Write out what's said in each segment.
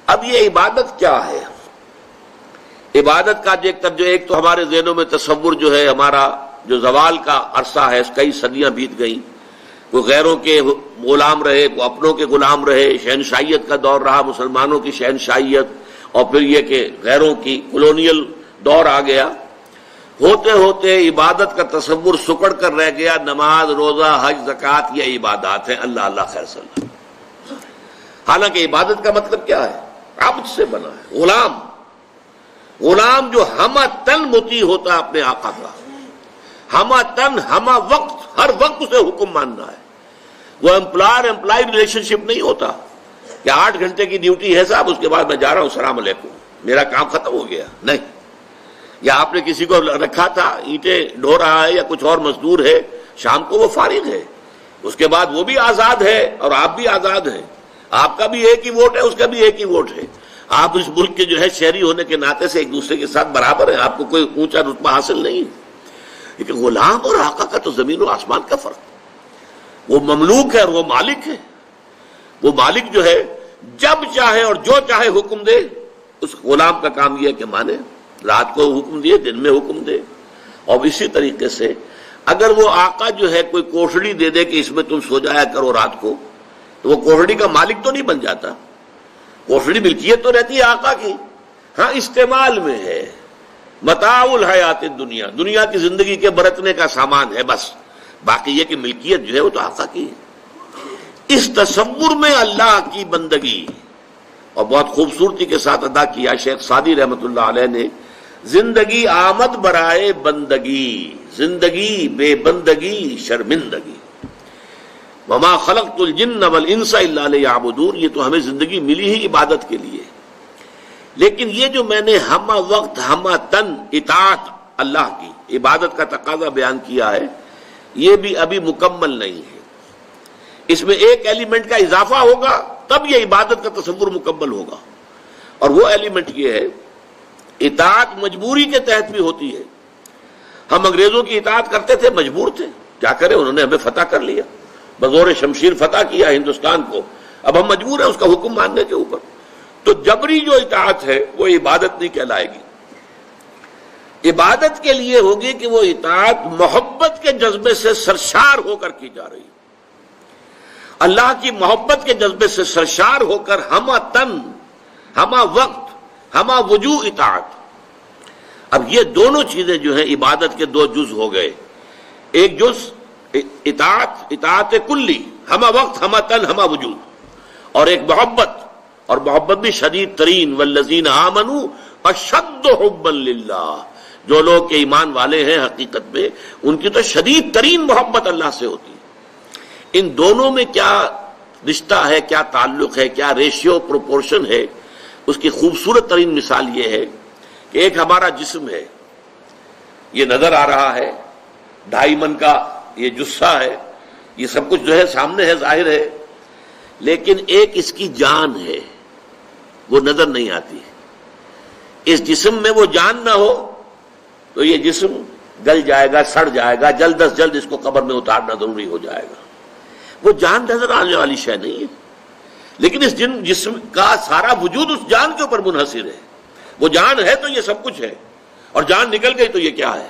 اب یہ عبادت کیا ہے؟ عبادت کا ایک تو ہمارے ذہنوں میں تصور جو ہے ہمارا جو زوال کا عرصہ ہے، کئی صدیاں بیت گئیں، کوئی غیروں کے غلام رہے، کوئی اپنوں کے غلام رہے، شہنشاہیت کا دور رہا، مسلمانوں کی شہنشاہیت، اور پھر یہ کہ غیروں کی کولونیل دور آ گیا۔ ہوتے ہوتے عبادت کا تصور سکڑ کر رہ گیا، نماز، روزہ، حج، زکوٰۃ یہ عبادات ہیں، اللہ اللہ خیر صلی اللہ۔ حالانکہ عبادت کا مطلب کیا ہے؟ عبد سے بنا ہے، غلام جو ہمہ تن مطیع ہوتا ہے اپنے آقا کا، ہمہ تن ہمہ وقت، ہر وقت اسے حکم ماننا ہے۔ وہ امپلائی ریلیشن شپ نہیں ہوتا کہ 8 گھنٹے کی ڈیوٹی ہے صاحب، اس کے بعد میں جا رہا ہوں، السلام علیکم، میرا کام ختم ہو گیا، نہیں۔ یا آپ نے کسی کو رکھا تھا اینٹیں ڈھو رہا ہے یا کچھ اور مزدور ہے، شام کو وہ فارغ ہے، اس کے بعد وہ بھی آزاد ہے اور آپ بھی آزاد ہیں، آپ کا بھی ایک ہی ووٹ ہے، اس کا بھی ایک ہی ووٹ ہے، آپ اس ملک کے جو ہے شہری ہونے کے ناطے سے ایک دوسرے کے ساتھ برابر ہیں، آپ کو کوئی اونچا رتبہ حاصل نہیں ہے۔ لیکن غلام اور آقا کا تو زمین و آسمان کا فرق، وہ مملوک ہے اور وہ مالک ہے۔ وہ مالک جو ہے جب چاہے اور جو چاہے حکم دے، اس غلام کا کام یہ ہے کہ مانے، رات کو حکم دیے، دن میں حکم دے۔ اور اسی طریقے سے اگر وہ آقا جو ہے کوئی کوٹڑی دے دے کہ اس میں تم سو جایا کرو رات کو، تو وہ کوٹڑی کا مالک تو نہیں بن جاتا، کوٹڑی ملکیت تو رہتی ہے آقا کی، ہاں استعمال میں ہے، متاع الحیات الدنیا، دنیا کی زندگی کے برتنے کا سامان ہے بس، باقی یہ کہ ملکیت جو ہے وہ تو آقا کی ہے۔ اس تصور میں اللہ کی بندگی اور بہت خوبصورتی کے ساتھ ادا کیا شیخ سعدی رحمۃ اللہ علیہ نے، زندگی آمد برائے بندگی، زندگی بے بندگی شرمندگی، وما خلقت الجن والانس الا لیعبدون، یہ تو ہمیں زندگی ملی ہی عبادت کے لیے، لیکن یہ جو میں نے ہمہ وقت ہمہ تن اطاعت اللہ کی عبادت کا تقاضا بیان کیا ہے، یہ بھی ابھی مکمل نہیں ہے، اس میں ایک ایلیمنٹ کا اضافہ ہوگا تب یہ عبادت کا تصور مکمل ہوگا، اور وہ ایلیمنٹ یہ ہے اطاعت مجبوری کے تحت بھی ہوتی ہے۔ ہم انگریزوں کی اطاعت کرتے تھے، مجبور تھے، کیا کریں، انہوں نے ہمیں فتح کر لیا، بزور شمشیر فتح کیا ہندوستان کو، اب ہم مجبور ہیں اس کا حکم ماننے کے اوپر۔ تو جبری جو اطاعت ہے وہ عبادت نہیں کہلائے گی، عبادت کے لیے ہوگی کہ وہ اطاعت محبت کے جذبے سے سرشار ہو کر کی جا رہی ہے، اللہ کی محبت کے جذبے سے سرشار ہو کر ہمہ تن ہمہ وقت ہمہ وجوہ اطاعت۔ اب یہ دونوں چیزیں جو ہیں عبادت کے دو جز ہو گئے، ایک جز اطاعت کلی، ہمہ وقت ہمہ تن ہمہ وجوہ، اور ایک محبت، اور محبت بھی شدید ترین، والذین آمنوا اشد حبا للہ، جو لوگ کے ایمان والے ہیں حقیقت میں ان کی تو شدید ترین محبت اللہ سے ہوتی ہے۔ ان دونوں میں کیا رشتہ ہے، کیا تعلق ہے، کیا ریشیو پروپورشن ہے، اس کی خوبصورت ترین مثال یہ ہے کہ ایک ہمارا جسم ہے، یہ نظر آ رہا ہے، 2.5 من کا یہ جثہ ہے، یہ سب کچھ جو ہے سامنے ہے، ظاہر ہے، لیکن ایک اس کی جان ہے، وہ نظر نہیں آتی۔ اس جسم میں وہ جان نہ ہو تو یہ جسم گل جائے گا، سڑ جائے گا، جلد از جلد اس کو قبر میں اتارنا ضروری ہو جائے گا۔ وہ جان نظر آنے والی شے نہیں ہے، لیکن اس جسم کا سارا وجود اس جان کے اوپر منحصر ہے۔ وہ جان ہے تو یہ سب کچھ ہے، اور جان نکل گئی تو یہ کیا ہے؟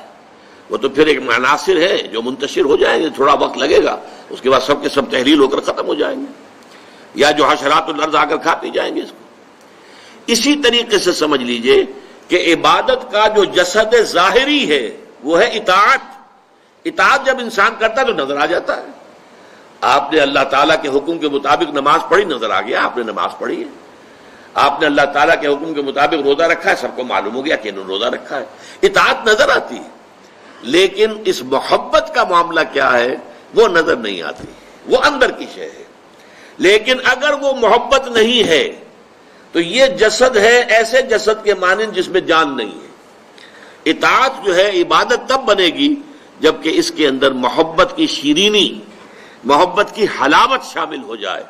وہ تو پھر ایک عناصر ہے جو منتشر ہو جائیں گے، تھوڑا وقت لگے گا، اس کے بعد سب کے سب تحلیل ہو کر ختم ہو جائیں گے، یا جو حشرات الارض آ کر کھا پی جائیں گے اس کو۔ اسی طریقے سے سمجھ لیجئے کہ عبادت کا جو جسد ظاہری ہے وہ ہے اطاعت۔ اطاعت جب انسان کرتا ہے تو نظر آ جاتا ہے۔ آپ نے اللہ تعالیٰ کے حکم کے مطابق نماز پڑھی، نظر آ گیا آپ نے نماز پڑھی ہے۔ آپ نے اللہ تعالیٰ کے حکم کے مطابق روزہ رکھا ہے، سب کو معلوم ہو گیا کہ انہوں نے روزہ رکھا ہے۔ اطاعت نظر آتی ہے، لیکن اس محبت کا معاملہ کیا ہے وہ نظر نہیں آتی، وہ اندر کی شے ہے۔ لیکن اگر وہ محبت نہیں ہے تو یہ جسد ہے ایسے جسد کے مانند جس میں جان نہیں ہے۔ اطاعت جو ہے عبادت تب بنے گی جبکہ اس کے اندر محبت کی شیرینی، محبت کی حلاوت شامل ہو جائے،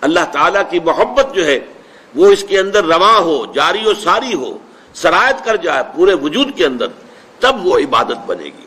اللہ تعالیٰ کی محبت جو ہے وہ اس کے اندر رواں ہو، جاری و ساری ہو، سرایت کر جائے پورے وجود کے اندر، تب وہ عبادت بنے گی۔